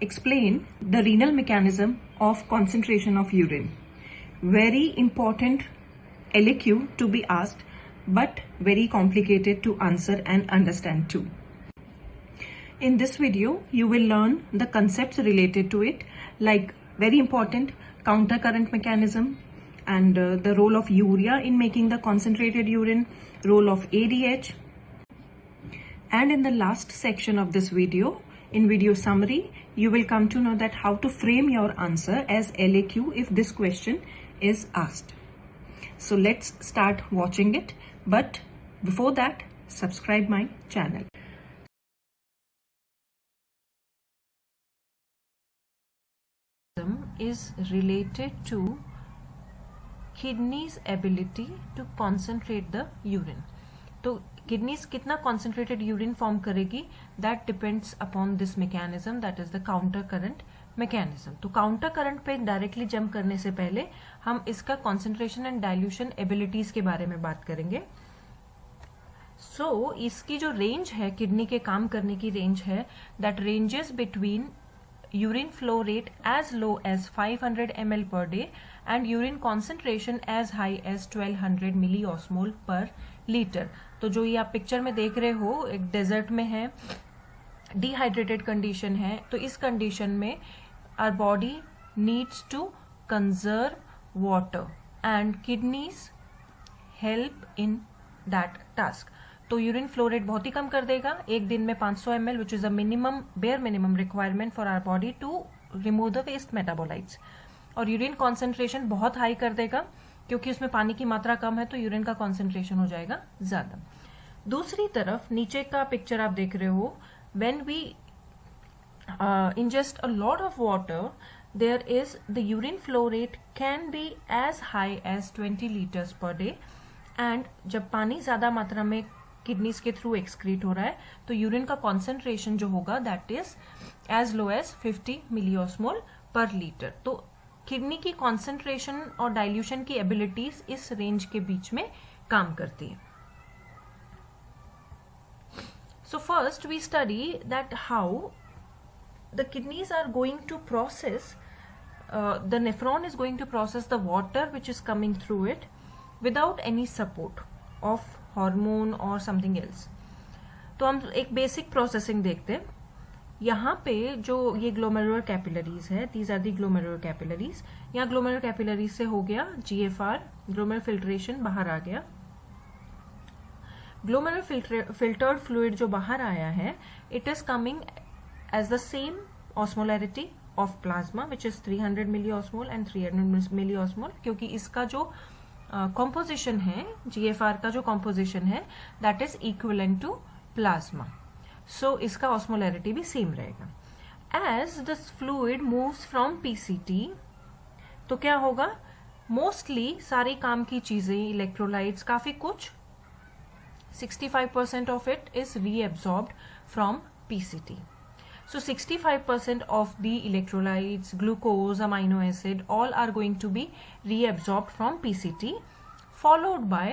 explain the renal mechanism of concentration of urine. Very important LAQ to be asked, but very complicated to answer and understand too. In this video, you will learn the concepts related to it, like very important counter current mechanism and the role of urea in making the concentrated urine, role of ADH. And in the last section of this video, in video summary, you will come to know that how to frame your answer as LAQ if this question is asked. So let's start watching it. But before that, subscribe my channel. Is related to kidneys ability to concentrate the urine. तो kidneys कितना concentrated urine form करेगी, that depends upon this mechanism, that is the counter current mechanism. तो counter current पे directly jump करने से पहले हम इसका concentration and dilution abilities के बारे में बात करेंगे. So इसकी जो range है, kidney के काम करने की range है, that ranges between urine flow rate as low as 500 ml per day and urine concentration as high as 1200 milliosmol per liter. तो जो ये आप पिक्चर में देख रहे हो, एक डेजर्ट में है, डिहाइड्रेटेड कंडीशन है, तो इस कंडीशन में our body needs to conserve water and kidneys help in that task. तो यूरिन फ्लो रेट बहुत ही कम कर देगा, एक दिन में 500 ml, which is a minimum, bare minimum requirement for our body to remove the waste metabolites. और urine concentration बहुत high कर देगा, क्योंकि उसमें पानी की मात्रा कम है, तो यूरिन का कॉन्सेंट्रेशन हो जाएगा ज्यादा. दूसरी तरफ नीचे का पिक्चर आप देख रहे हो, when we ingest a lot of water, there is the urine flow rate can be as high as 20 liters per day. and जब पानी ज्यादा मात्रा में किडनीज के थ्रू एक्सक्रीट हो रहा है, तो यूरिन का कॉन्सेंट्रेशन जो होगा that is as low as 50 milliosmole per litre. तो किडनी की कॉन्सेंट्रेशन और डाइल्यूशन की एबिलिटीज इस रेंज के बीच में काम करती है. So first we study that how the kidneys are going to process, the nephron is going to process the water which is coming through it without any support of hormone और something else. तो हम एक basic processing देखते हैं. यहाँ पे जो ये ग्लोमेरुलर कैपिलरीज है, these are the glomerular capillaries. यहाँ ग्लोमेरुलर कैपिलरीज से हो गया GFR, ग्लोमेरुलर फिल्ट्रेशन, बाहर आ गया. ग्लोमेरुलर फिल्टर्ड फ्लूइड जो बाहर आया है, it is coming as the same osmolarity of plasma which is 300 milliosmole and 300 milliosmole, क्योंकि इसका जो कॉम्पोजिशन है, GFR का जो कॉम्पोजिशन है, that is equivalent to plasma. So इसका ऑस्मोलैरिटी भी सेम रहेगा. As this fluid moves from PCT, तो क्या होगा, मोस्टली सारी काम की चीजें, इलेक्ट्रोलाइट्स, काफी कुछ, 65% of it is reabsorbed from PCT. So 65% of the electrolytes, glucose, amino acid, all are going to be reabsorbed from PCT, followed by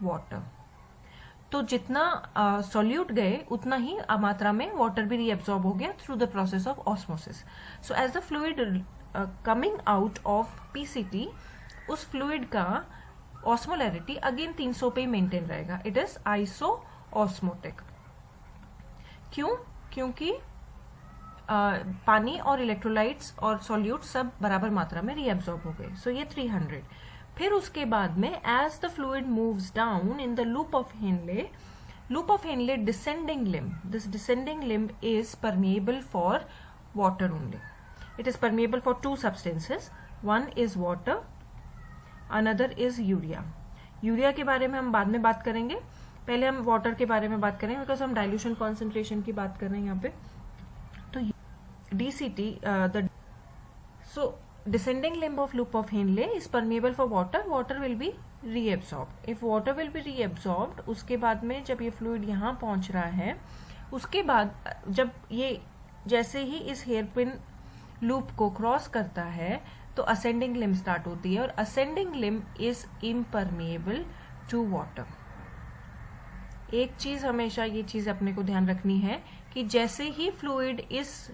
water. तो जितना solute गए, उतना ही मात्रा में water भी reabsorb हो गया through the process of osmosis. So as the fluid coming out of PCT, उस fluid का osmolarity again 300 पे maintain रहेगा. It is isoosmotic. क्यों? क्योंकि पानी और इलेक्ट्रोलाइट्स और सॉल्यूट सब बराबर मात्रा में रीअब्सॉर्ब हो गए. सो ये 300. फिर उसके बाद में as the fluid moves down in the loop of Henle descending limb, this descending limb is permeable for water only. It is permeable for two substances, one is water, another is urea. Urea के बारे में हम बाद में बात करेंगे, पहले हम वाटर के बारे में बात करेंगे, बिकॉज हम डाइल्यूशन कॉन्सेंट्रेशन की बात कर रहे हैं यहाँ पे. तो DCT, so descending limb of loop of Henle is permeable for water. Water will be reabsorbed. If water will be reabsorbed, उसके बाद में जब ये फ्लूइड यहाँ पहुंच रहा है, उसके बाद जब ये जैसे ही इस हेयरपिन लूप को क्रॉस करता है, तो असेंडिंग लिम्ब स्टार्ट होती है, और ascending limb is impermeable to water. एक चीज हमेशा ये चीज अपने को ध्यान रखनी है कि जैसे ही फ्लूइड इस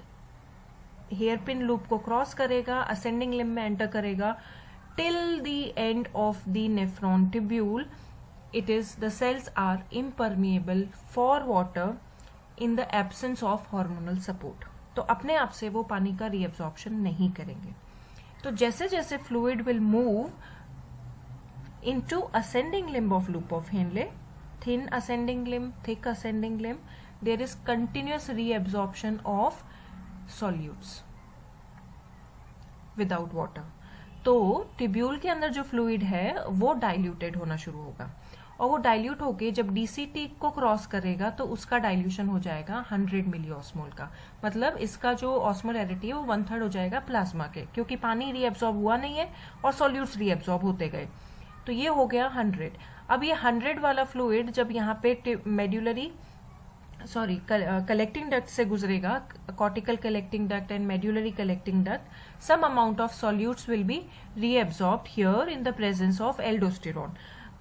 हेयर पिन लूप को क्रॉस करेगा, असेंडिंग लिम्ब में एंटर करेगा till the end of the nephron tubule. It is the cells are impermeable for water in the absence of hormonal support. तो अपने आप से वो पानी का रीअब्जॉर्प्शन नहीं करेंगे. तो जैसे जैसे fluid will move into ascending limb of loop of Henle, thin ascending limb, thick ascending limb, there is continuous reabsorption of solutes without water. तो ट्यूब्यूल के अंदर जो फ्लूइड है वो डाइल्यूटेड होना शुरू होगा, और वो डाइल्यूट होके जब डीसीटी को क्रॉस करेगा तो उसका डाइल्यूशन हो जाएगा 100 मिली ऑस्मोल का. मतलब इसका जो ऑस्मोलैरिटी है वो 1/3 हो जाएगा प्लाज्मा के, क्योंकि पानी रीएब्सॉर्ब हुआ नहीं है और सॉल्यूट्स रीएब्सॉर्ब होते गए. तो ये हो गया 100. अब ये 100 वाला फ्लूइड जब यहाँ पे मेड्यूलरी कलेक्टिंग डक्ट से गुजरेगा, cortical collecting duct and medullary collecting duct, some amount of solutes will be reabsorbed here in the presence of aldosterone.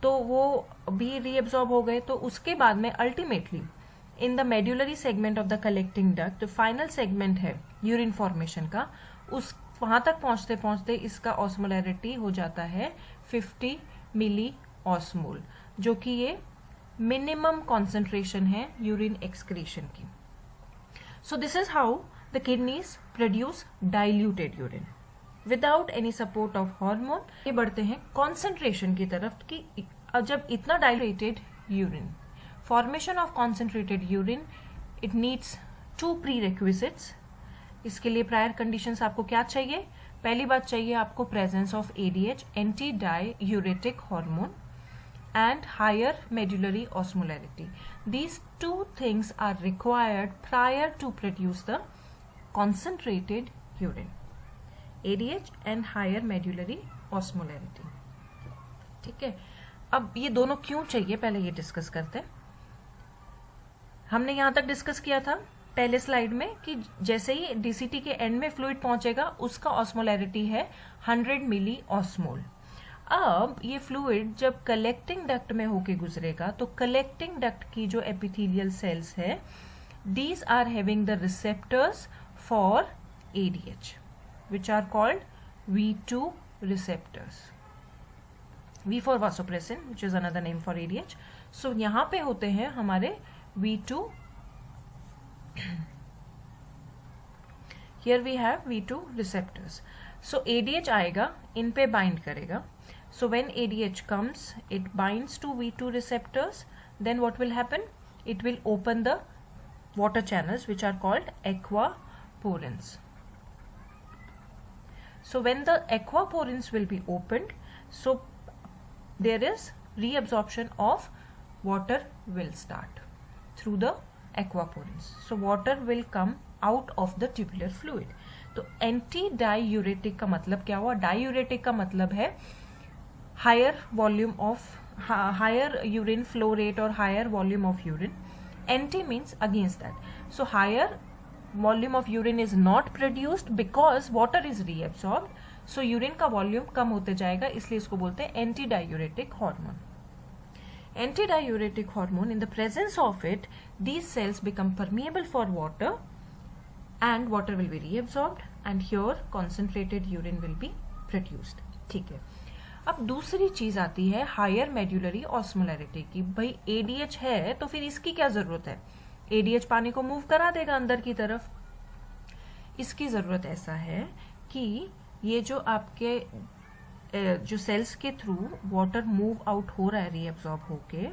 तो वो भी रीएब्सॉर्ब हो गए. तो उसके बाद में ultimately in the medullary segment of the collecting duct, जो फाइनल सेगमेंट है यूरिन फॉर्मेशन का, उस वहां तक पहुंचते पहुंचते इसका ऑस्मोलैरिटी हो जाता है 50 मिली ऑस्मोल, जो कि ये मिनिमम कॉन्सेंट्रेशन है यूरिन एक्सक्रीशन की. So this is how the kidneys produce diluted urine without any support of hormone. ये बढ़ते हैं कॉन्सेंट्रेशन की तरफ कि जब इतना diluted urine, formation of concentrated urine, it needs 2 प्रीरेक्विजिट्स. इसके लिए प्रायर कंडीशंस आपको क्या चाहिए? पहली बात चाहिए आपको presence of ADH, anti diuretic hormone, and higher medullary osmolarity. These 2 things are required prior to produce the concentrated urine. ADH and higher medullary osmolarity. ठीक है, अब ये दोनों क्यों चाहिए पहले ये डिस्कस करते हैं. हमने यहां तक डिस्कस किया था पहले स्लाइड में कि जैसे ही डीसीटी के एंड में फ्लूइड पहुंचेगा उसका ऑस्मोलैरिटी है 100 मिली ऑस्मोल. अब ये फ्लूइड जब कलेक्टिंग डक्ट में होके गुजरेगा तो कलेक्टिंग डक्ट की जो एपिथेलियल सेल्स है, these are having the receptors for ADH which are called V2 receptors. V for vasopressin, which is another name for ADH. So यहां पे होते हैं हमारे V2. Here we have V2 receptors. So ADH आएगा, इन पे bind करेगा. So when ADH comes, it binds to V2 receptors. Then what will happen? It will open the water channels which are called aquaporins. So when the aquaporins will be opened, so there is reabsorption of water will start through the aquaporins. So water will come out of the tubular fluid. तो anti diuretic का मतलब क्या हुआ? Diuretic का मतलब है higher volume of higher urine flow rate और higher volume of urine. Anti means against that. So higher volume of urine is not produced because water is reabsorbed. So urine का volume कम होते जाएगा, इसलिए इसको बोलते हैं antidiuretic hormone. Antidiuretic hormone, in the presence of it, these cells become permeable for water and water will be reabsorbed and here concentrated urine will be produced. ठीक है. अब दूसरी चीज आती है हायर मेड्यूलरी ऑस्मोलैरिटी की. भाई एडीएच है तो फिर इसकी क्या जरूरत है? एडीएच पानी को मूव करा देगा अंदर की तरफ. इसकी जरूरत ऐसा है कि ये जो आपके जो सेल्स के थ्रू वाटर मूव आउट हो रहा है रीएब्सॉर्ब होके,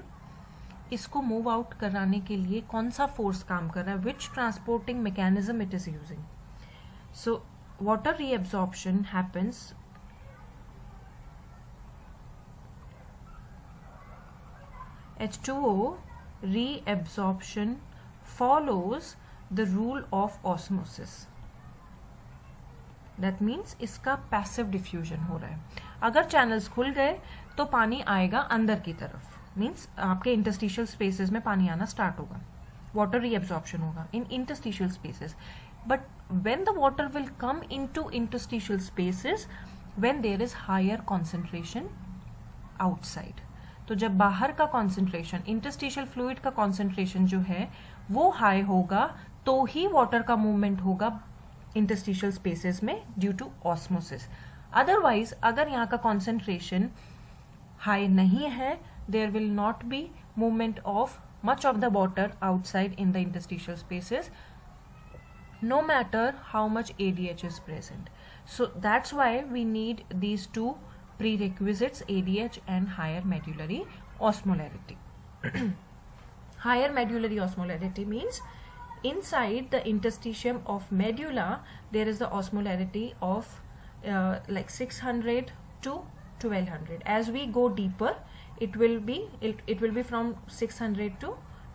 इसको मूव आउट कराने के लिए कौन सा फोर्स काम कर रहा है? Which transporting mechanism it is using? So water reabsorption happens H2O reabsorption follows the rule of osmosis. That means इसका पैसिव डिफ्यूजन हो रहा है. अगर चैनल्स खुल गए तो पानी आएगा अंदर की तरफ, मीन्स आपके इंटरस्टिशियल स्पेसेस में पानी आना स्टार्ट होगा, वाटर रीएब्सॉर्प्शन होगा in interstitial spaces. But when the water will come into interstitial spaces when there is higher concentration outside. तो जब बाहर का कॉन्सेंट्रेशन, इंटरस्टिशियल फ्लूइड का कॉन्सेंट्रेशन जो है वो हाई होगा तो ही वाटर का मूवमेंट होगा इंटरस्टिशियल स्पेसेस में ड्यू टू ऑस्मोसिस. अदरवाइज अगर यहाँ का कॉन्सेंट्रेशन हाई नहीं है, there will not be movement of much of the water outside in the interstitial spaces, no matter how much ADH is present. So that's why we need these two prerequisites, ADH and higher medullary osmolarity. Higher medullary osmolarity means inside the interstitium of medulla there is the osmolarity of like 600 to 1200. As we go deeper, it will be from 600 to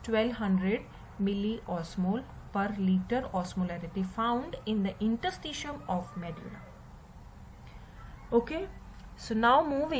1200 milliosmol per liter osmolarity found in the interstitium of medulla. Okay, so now moving